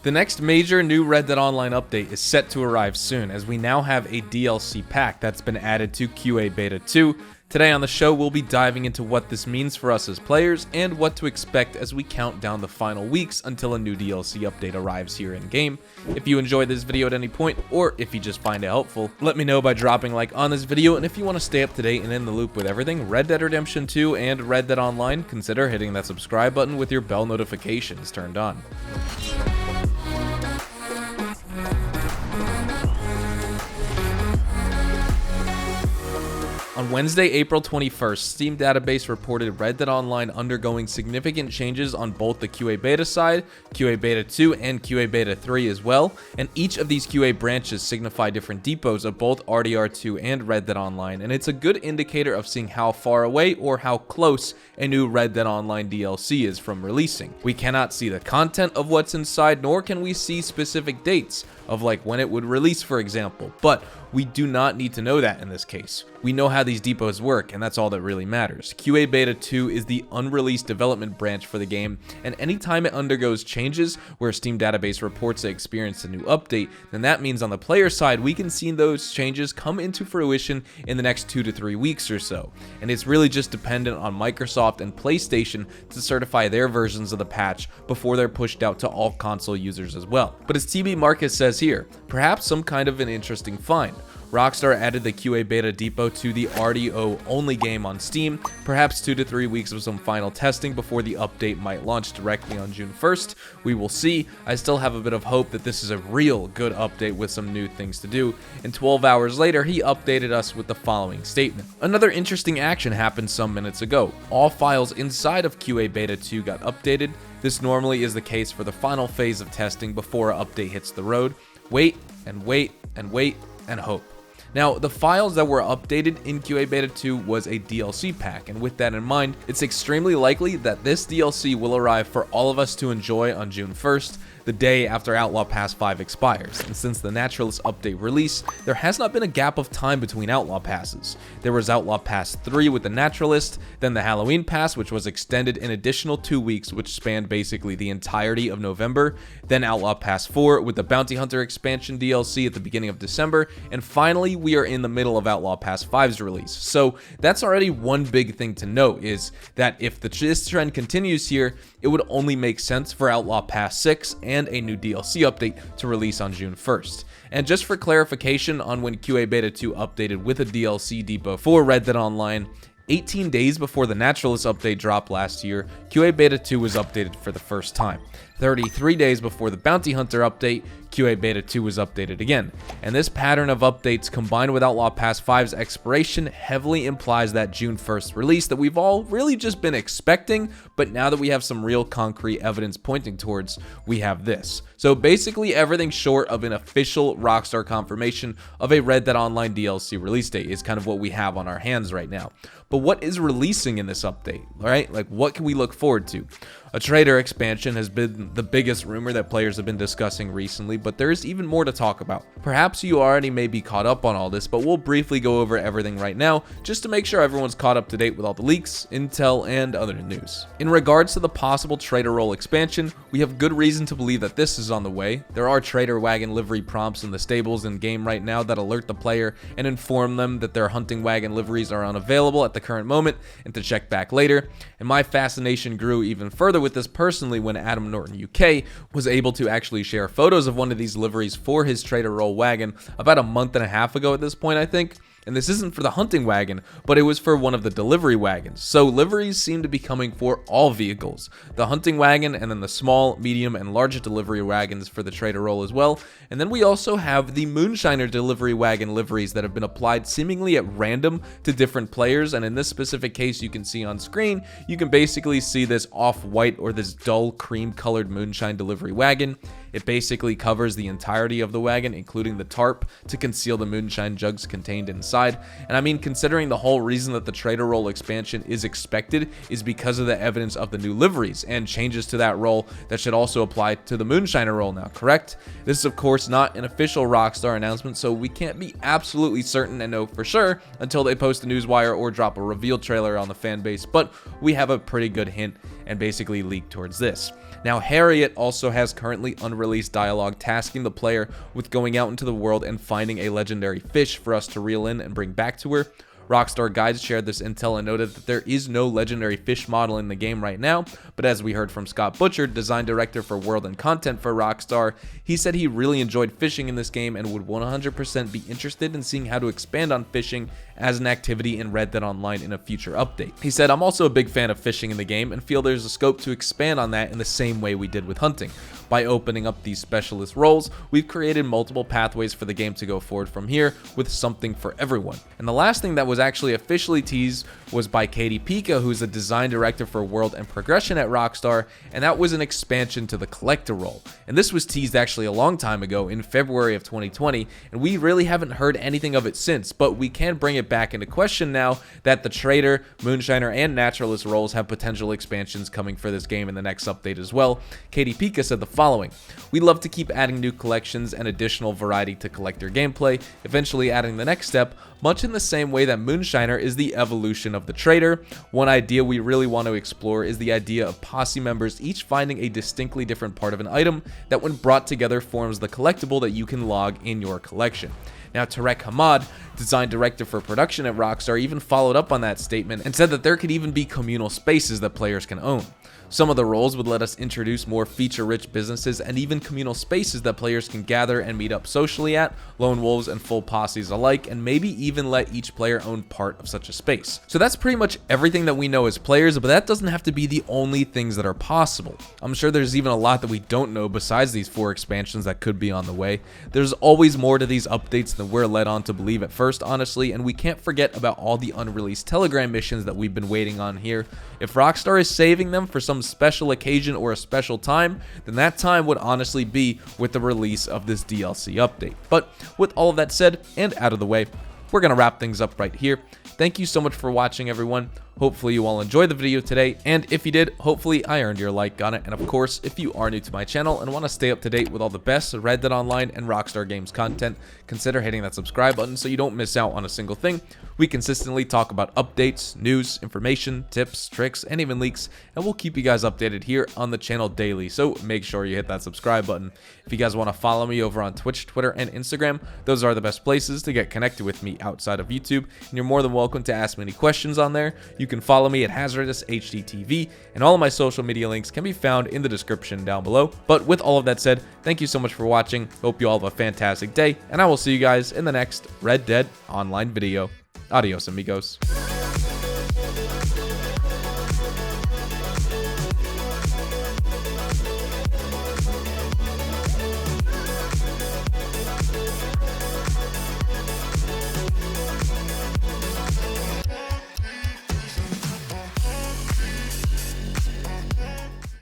The next major new Red Dead Online update is set to arrive soon, as we now have a DLC pack that's been added to QA Beta 2. Today on the show, we'll be diving into what this means for us as players and what to expect as we count down the final weeks until a new DLC update arrives here in game. If you enjoyed this video at any point, or if you just find it helpful, let me know by dropping a like on this video, and if you want to stay up to date and in the loop with everything Red Dead Redemption 2 and Red Dead Online, consider hitting that subscribe button with your bell notifications turned on. On Wednesday, April 21st, Steam database reported Red Dead Online undergoing significant changes on both the QA Beta side, QA Beta 2, and QA Beta 3 as well, and each of these QA branches signify different depots of both RDR2 and Red Dead Online, and it's a good indicator of seeing how far away or how close a new Red Dead Online DLC is from releasing. We cannot see the content of what's inside, nor can we see specific dates of like when it would release, for example, but we do not need to know that in this case. We know how these depots work, and that's all that really matters. QA Beta 2 is the unreleased development branch for the game, and anytime it undergoes changes where Steam database reports it experienced a new update, then that means on the player side we can see those changes come into fruition in the next 2 to 3 weeks or so. And it's really just dependent on Microsoft and PlayStation to certify their versions of the patch before they're pushed out to all console users as well. But as TB Marcus says here, perhaps some kind of an interesting find. Rockstar added the QA Beta depot to the RDO only game on Steam, perhaps 2 to 3 weeks of some final testing before the update might launch directly on June 1st. We will see. I still have a bit of hope that this is a real good update with some new things to do, and 12 hours later he updated us with the following statement. Another interesting action happened some minutes ago. All files inside of QA Beta 2 got updated. This normally is the case for the final phase of testing before an update hits the road. Wait and wait and wait and hope. Now, the files that were updated in QA Beta 2 was a DLC pack, and with that in mind, it's extremely likely that this DLC will arrive for all of us to enjoy on June 1st, the day after Outlaw Pass 5 expires. And since the Naturalist update release, there has not been a gap of time between Outlaw Passes. There was Outlaw Pass 3 with the Naturalist, then the Halloween Pass, which was extended an additional 2 weeks, which spanned basically the entirety of November, then Outlaw Pass 4 with the Bounty Hunter expansion DLC at the beginning of December, and finally we are in the middle of Outlaw Pass 5's release. So that's already one big thing to note, is that if this trend continues here, it would only make sense for Outlaw Pass 6 and a new DLC update to release on June 1st. And just for clarification on when QA Beta 2 updated with a DLC depot for Red Dead Online, 18 days before the Naturalist update dropped last year, QA Beta 2 was updated for the first time. 33 days before the Bounty Hunter update, QA Beta 2 was updated again. And this pattern of updates combined with Outlaw Pass 5's expiration heavily implies that June 1st release that we've all really just been expecting, but now that we have some real concrete evidence pointing towards, we have this. So basically everything short of an official Rockstar confirmation of a Red Dead Online DLC release date is kind of what we have on our hands right now. But what is releasing in this update, right? Like, what can we look forward to? A trader expansion has been the biggest rumor that players have been discussing recently, but there's even more to talk about. Perhaps you already may be caught up on all this, but we'll briefly go over everything right now, just to make sure everyone's caught up to date with all the leaks, intel, and other news. In regards to the possible trader role expansion, we have good reason to believe that this is on the way. There are trader wagon livery prompts in the stables in game right now that alert the player and inform them that their hunting wagon liveries are unavailable at the current moment and to check back later. And my fascination grew even further with this personally when Adam Norton UK was able to actually share photos of one of these liveries for his trader role wagon about a month and a half ago at this point, I think. And this isn't for the hunting wagon, but it was for one of the delivery wagons. So liveries seem to be coming for all vehicles. The hunting wagon, and then the small, medium, and large delivery wagons for the trader role as well. And then we also have the Moonshiner delivery wagon liveries that have been applied seemingly at random to different players. And in this specific case, you can see on screen, you can basically see this off-white or this dull cream-colored Moonshine delivery wagon. It basically covers the entirety of the wagon, including the tarp, to conceal the moonshine jugs contained inside. And I mean, considering the whole reason that the trader role expansion is expected is because of the evidence of the new liveries and changes to that role that should also apply to the moonshiner role now, correct? This is of course not an official Rockstar announcement, so we can't be absolutely certain and know for sure until they post a newswire or drop a reveal trailer on the fan base, but we have a pretty good hint and basically leak towards this. Now, Harriet also has currently unreleased dialogue tasking the player with going out into the world and finding a legendary fish for us to reel in and bring back to her. Rockstar Guides shared this intel and noted that there is no legendary fish model in the game right now, but as we heard from Scott Butcher, design director for world and content for Rockstar, he said he really enjoyed fishing in this game and would 100% be interested in seeing how to expand on fishing as an activity in Red Dead Online in a future update. He said, "I'm also a big fan of fishing in the game and feel there's a scope to expand on that in the same way we did with hunting. By opening up these specialist roles, we've created multiple pathways for the game to go forward from here with something for everyone." And the last thing that was actually officially teased was by Katie Pika, who's a design director for World and Progression at Rockstar, and that was an expansion to the collector role. And this was teased actually a long time ago in February of 2020, and we really haven't heard anything of it since, but we can bring it back into question now that the Trader, Moonshiner, and Naturalist roles have potential expansions coming for this game in the next update as well. Katie Pika said the following: "We love to keep adding new collections and additional variety to collector gameplay, eventually adding the next step, much in the same way that Moonshiner is the evolution of the Trader. One idea we really want to explore is the idea of posse members each finding a distinctly different part of an item that when brought together forms the collectible that you can log in your collection." Now, Tarek Hamad, design director for production at Rockstar, even followed up on that statement and said that there could even be communal spaces that players can own. Some of the roles would let us introduce more feature-rich businesses and even communal spaces that players can gather and meet up socially at, lone wolves and full posses alike, and maybe even let each player own part of such a space. So that's pretty much everything that we know as players, but that doesn't have to be the only things that are possible. I'm sure there's even a lot that we don't know besides these 4 expansions that could be on the way. There's always more to these updates than we're led on to believe at first, honestly, and we can't forget about all the unreleased Telegram missions that we've been waiting on here. If Rockstar is saving them for some special occasion or a special time, then that time would honestly be with the release of this DLC update. But with all of that said and out of the way, we're going to wrap things up right here. Thank you so much for watching, everyone. Hopefully you all enjoyed the video today, and if you did, hopefully I earned your like on it. And of course, if you are new to my channel and want to stay up to date with all the best Red Dead Online and Rockstar Games content, consider hitting that subscribe button so you don't miss out on a single thing. We consistently talk about updates, news, information, tips, tricks, and even leaks, and we'll keep you guys updated here on the channel daily, so make sure you hit that subscribe button. If you guys want to follow me over on Twitch, Twitter, and Instagram, those are the best places to get connected with me outside of YouTube, and you're more than welcome to ask me any questions on there. You can follow me at HazardousHDTV, and all of my social media links can be found in the description down below. But with all of that said, thank you so much for watching. Hope you all have a fantastic day, and I will see you guys in the next Red Dead Online video. Adios, amigos.